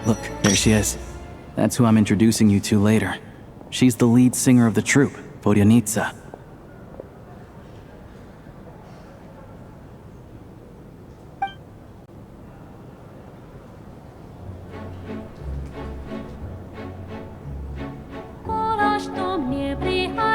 Look, there she is. That's who I'm introducing you to later. She's the lead singer of the troupe, Vodyanitsa. Пола, что мне приходит.